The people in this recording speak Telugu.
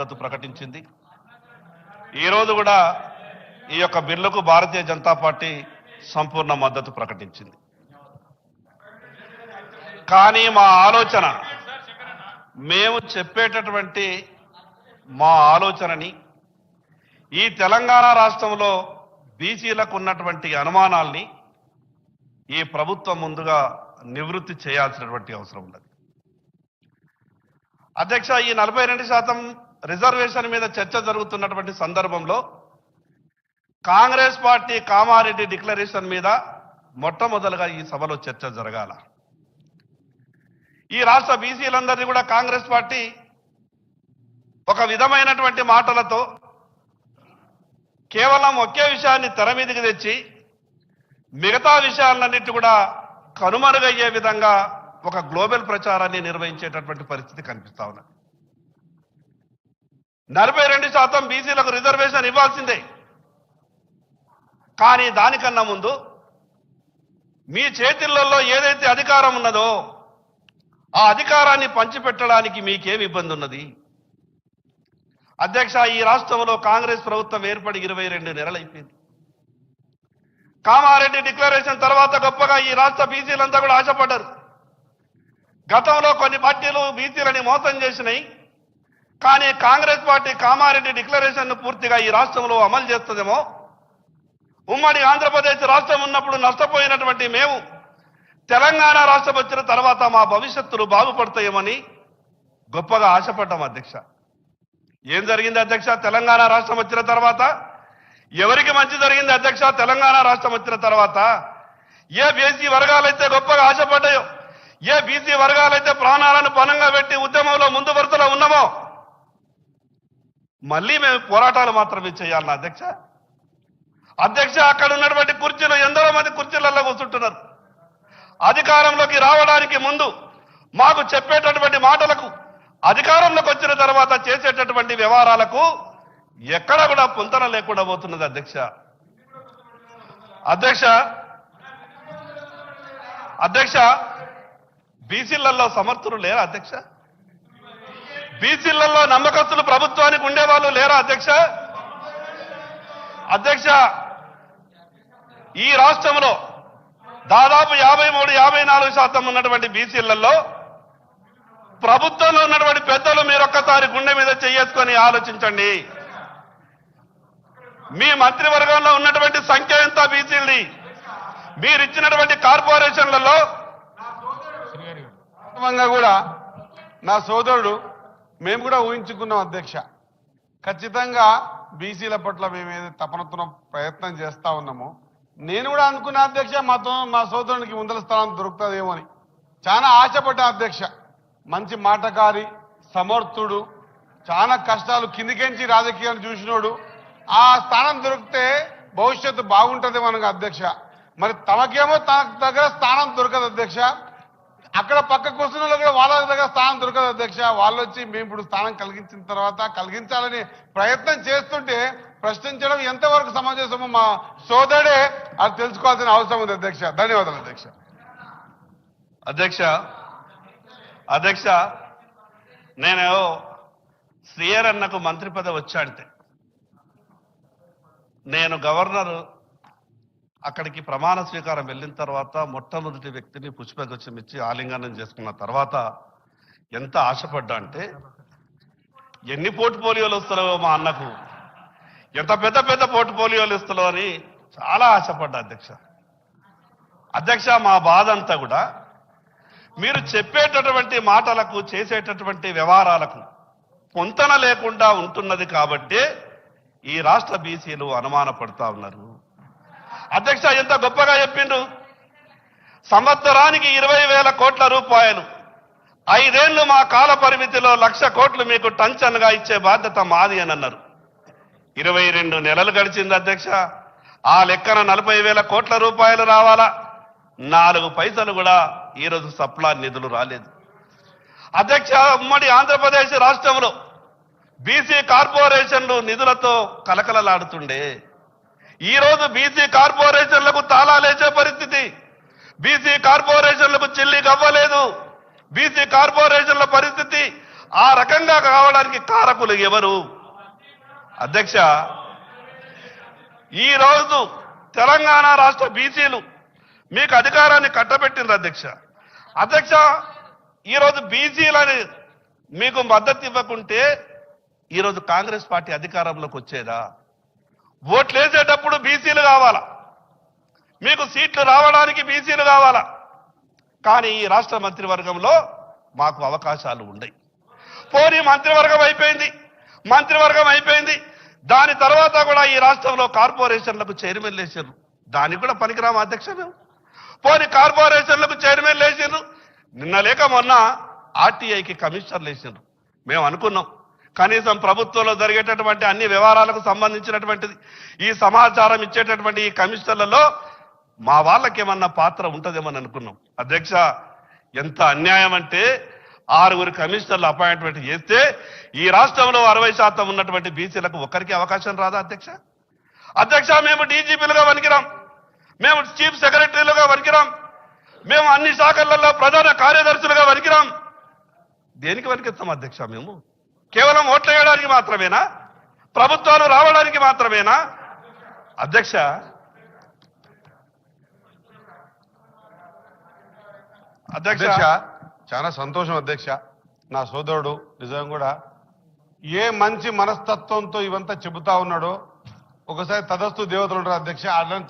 మద్దతు ప్రకటించింది. ఈరోజు కూడా ఈ యొక్క బిల్లుకు భారతీయ జనతా పార్టీ సంపూర్ణ మద్దతు ప్రకటించింది. కానీ మా ఆలోచన, మేము చెప్పేటటువంటి మా ఆలోచనని ఈ తెలంగాణ రాష్ట్రంలో బీసీలకు ఉన్నటువంటి అనుమానాల్ని ఈ ప్రభుత్వం ముందుగా నివృత్తి చేయాల్సినటువంటి అవసరం ఉన్నది. అధ్యక్ష, ఈ 42% రిజర్వేషన్ మీద చర్చ జరుగుతున్నటువంటి సందర్భంలో కాంగ్రెస్ పార్టీ కామారెడ్డి డిక్లరేషన్ మీద మొట్టమొదలుగా ఈ సభలో చర్చ జరగాల. ఈ రాష్ట్ర బీసీలందరినీ కూడా కాంగ్రెస్ పార్టీ ఒక విధమైనటువంటి మాటలతో కేవలం ఒకే విషయాన్ని తెర మీదకి తెచ్చి మిగతా విషయాలన్నిటి కూడా కనుమరుగయ్యే విధంగా ఒక గ్లోబల్ ప్రచారాన్ని నిర్వహించేటటువంటి పరిస్థితి కనిపిస్తా ఉన్నది. 42% బీసీలకు రిజర్వేషన్ ఇవ్వాల్సిందే. కానీ దానికన్నా ముందు మీ చేతిల్లో ఏదైతే అధికారం ఉన్నదో ఆ అధికారాన్ని పంచిపెట్టడానికి మీకేమి ఇబ్బంది ఉన్నది? అధ్యక్ష, ఈ రాష్ట్రంలో కాంగ్రెస్ ప్రభుత్వం ఏర్పడి 22 నెలలైపోయింది. కామారెడ్డి డిక్లరేషన్ తర్వాత గొప్పగా ఈ రాష్ట్ర బీసీలంతా కూడా ఆశపడ్డారు. గతంలో కొన్ని పార్టీలు బీసీలని మోసం చేసినాయి. కానీ కాంగ్రెస్ పార్టీ కామారెడ్డి డిక్లరేషన్ పూర్తిగా ఈ రాష్ట్రంలో అమలు చేస్తుందేమో, ఉమ్మడి ఆంధ్రప్రదేశ్ రాష్ట్రం ఉన్నప్పుడు నష్టపోయినటువంటి మేము తెలంగాణ రాష్ట్రం వచ్చిన తర్వాత మా భవిష్యత్తులు బాగుపడతాయేమని గొప్పగా ఆశపడ్డాం. అధ్యక్ష, ఏం జరిగింది అధ్యక్ష? తెలంగాణ రాష్ట్రం వచ్చిన తర్వాత ఎవరికి మంచి జరిగింది అధ్యక్ష? తెలంగాణ రాష్ట్రం వచ్చిన తర్వాత ఏ బీసీ వర్గాలైతే గొప్పగా ఆశపడ్డాయో, ఏ బీసీ వర్గాలైతే ప్రాణాలను పణంగా పెట్టి ఉద్యమంలో ముందు వరుసలో ఉన్నామో మళ్ళీ మేము పోరాటాలు మాత్రమే చేయాలన్నా అధ్యక్ష? అధ్యక్ష, అక్కడ ఉన్నటువంటి కుర్చీలు ఎందరో మంది కుర్చీలలో కూర్చుంటున్నారు. అధికారంలోకి రావడానికి ముందు మాకు చెప్పేటటువంటి మాటలకు, అధికారంలోకి వచ్చిన తర్వాత చేసేటటువంటి వ్యవహారాలకు ఎక్కడ కూడా పొంతన లేకుండా పోతున్నది అధ్యక్ష. అధ్యక్ష, బీసీలలో సమర్థులు లేరా అధ్యక్ష? బీసీలలో నమ్మకస్తులు ప్రభుత్వానికి ఉండేవాళ్ళు లేరా అధ్యక్ష? అధ్యక్ష, ఈ రాష్ట్రంలో దాదాపు 53-54% ఉన్నటువంటి బీసీలలో ప్రభుత్వంలో ఉన్నటువంటి పెద్దలు మీరొక్కసారి గుండె మీద చేసుకొని ఆలోచించండి. మీ మంత్రివర్గంలో ఉన్నటువంటి సంఖ్య ఎంత బీసీలది? మీరిచ్చినటువంటి కార్పొరేషన్లలో కూడా నా సోదరుడు మేము కూడా ఊహించుకున్నాం అధ్యక్ష. ఖచ్చితంగా బీసీల పట్ల మేము ఏదైతే తపనతో ప్రయత్నం చేస్తా ఉన్నామో, నేను కూడా అనుకున్నా అధ్యక్ష, మా సోదరునికి ముందల స్థానం దొరుకుతుందేమో అని చాలా ఆశపడ్డా అధ్యక్ష. మంచి మాటకారి, సమర్థుడు, చాలా కష్టాలు కిందికెంచి రాజకీయాలు చూసినోడు. ఆ స్థానం దొరికితే భవిష్యత్తు బాగుంటుందేమో అనగా అధ్యక్ష. మరి తమకేమో తన దగ్గర స్థానం దొరకదు అధ్యక్ష. అక్కడ పక్క కూర్చున్న కూడా వాళ్ళ దగ్గర స్థానం దొరకదు అధ్యక్ష. వాళ్ళు వచ్చి మేము ఇప్పుడు స్థానం కలిగించిన తర్వాత కలిగించాలని ప్రయత్నం చేస్తుంటే ప్రశ్నించడం ఎంతవరకు సమంజసమో మా సోదరుడే అది తెలుసుకోవాల్సిన అవసరం ఉంది అధ్యక్ష. ధన్యవాదాలు అధ్యక్ష. అధ్యక్ష, నేను శ్రీయర్ అన్నకు మంత్రి పదవి వచ్చాంటే నేను గవర్నర్ అక్కడికి ప్రమాణ స్వీకారం వెళ్ళిన తర్వాత మొట్టమొదటి వ్యక్తిని పుష్పగుచ్చం ఇచ్చి ఆలింగనం చేసుకున్న తర్వాత ఎంత ఆశపడ్డా అంటే, ఎన్ని పోర్ట్ఫోలియోలు వస్తారో మా అన్నకు, ఎంత పెద్ద పెద్ద పోర్ట్ఫోలియోలు ఇస్తారో అని చాలా ఆశపడ్డా అధ్యక్ష. మా బాధ అంతా కూడా మీరు చెప్పేటటువంటి మాటలకు, చేసేటటువంటి వ్యవహారాలకు పొంతన లేకుండా ఉంటున్నది కాబట్టి ఈ రాష్ట్ర బీసీలు అనుమానపడతా ఉన్నారు. అధ్యక్ష, ఎంత గొప్పగా చెప్పిండ్రు. సంవత్సరానికి 20,000 కోట్ల రూపాయలు, 5 ఏళ్లు మా కాల పరిమితిలో 1,00,000 కోట్లు మీకు టంచన్గా ఇచ్చే బాధ్యత మాది అని అన్నారు. 22 నెలలు గడిచింది అధ్యక్ష. ఆ లెక్కన 40,000 కోట్ల రూపాయలు రావాలా? 4 పైసలు కూడా ఈరోజు సప్లా నిధులు రాలేదు అధ్యక్ష. ఉమ్మడి ఆంధ్రప్రదేశ్ రాష్ట్రంలో బీసీ కార్పొరేషన్లు నిధులతో కలకలలాడుతుండే ఈరోజు బీసీ కార్పొరేషన్లకు తాళాలేసే పరిస్థితి. బీసీ కార్పొరేషన్లకు చిల్లి గవ్వలేదు. బీసీ కార్పొరేషన్ల పరిస్థితి ఆ రకంగా కావడానికి కారకులు ఎవరు? అధ్యక్ష, ఈ రోజు తెలంగాణ రాష్ట్ర బీసీలు మీకు అధికారాన్ని కట్టబెట్టింది అధ్యక్ష. అధ్యక్ష, ఈరోజు బీసీలని మీకు మద్దతు ఇవ్వకుంటే ఈరోజు కాంగ్రెస్ పార్టీ అధికారంలోకి వచ్చేదా? ఓట్లు వేసేటప్పుడు బీసీలు కావాలా, మీకు సీట్లు రావడానికి బీసీలు కావాలా. కానీ ఈ రాష్ట్ర మంత్రివర్గంలో మాకు అవకాశాలు ఉన్నాయి. పోనీ మంత్రివర్గం అయిపోయింది. దాని తర్వాత కూడా ఈ రాష్ట్రంలో కార్పొరేషన్లకు చైర్మన్లు వేసారు. దానికి కూడా పనికిరాము అధ్యక్ష మేము. పోనీ కార్పొరేషన్లకు చైర్మన్లు వేసారు, నిన్న లేక మొన్న ఆర్టీఐకి కమిషనర్లు వేసారు. మేము అనుకున్నాం కనీసం ప్రభుత్వంలో జరిగేటటువంటి అన్ని వ్యవహారాలకు సంబంధించినటువంటిది ఈ సమాచారం ఇచ్చేటటువంటి ఈ కమిషనర్లలో మా వాళ్ళకేమన్నా పాత్ర ఉంటుందేమని అనుకున్నాం. అధ్యక్ష, ఎంత అన్యాయం అంటే 6 కమిషనర్లు అపాయింట్మెంట్ చేస్తే ఈ రాష్ట్రంలో 60% ఉన్నటువంటి బీసీలకు ఒక్కరికి అవకాశం రాదా అధ్యక్ష? అధ్యక్ష, మేము డీజీపీలుగా వనికిరాం, మేము చీఫ్ సెక్రటరీలుగా వనికిరాం, మేము అన్ని శాఖలలో ప్రధాన కార్యదర్శులుగా వనికిరాం. దేనికి వనికిస్తాం అధ్యక్ష? మేము కేవలం ఓట్లు వేయడానికి మాత్రమేనా? ప్రభుత్వాలు రావడానికి మాత్రమేనా? అధ్యక్ష, చాలా సంతోషం అధ్యక్ష. నా సోదరుడు నిజంగా కూడా ఏ మంచి మనస్తత్వంతో ఇవంతా చెబుతా ఉన్నాడో. ఒకసారి తదస్తు దేవతలు ఉంటారు అధ్యక్ష, అలాంటి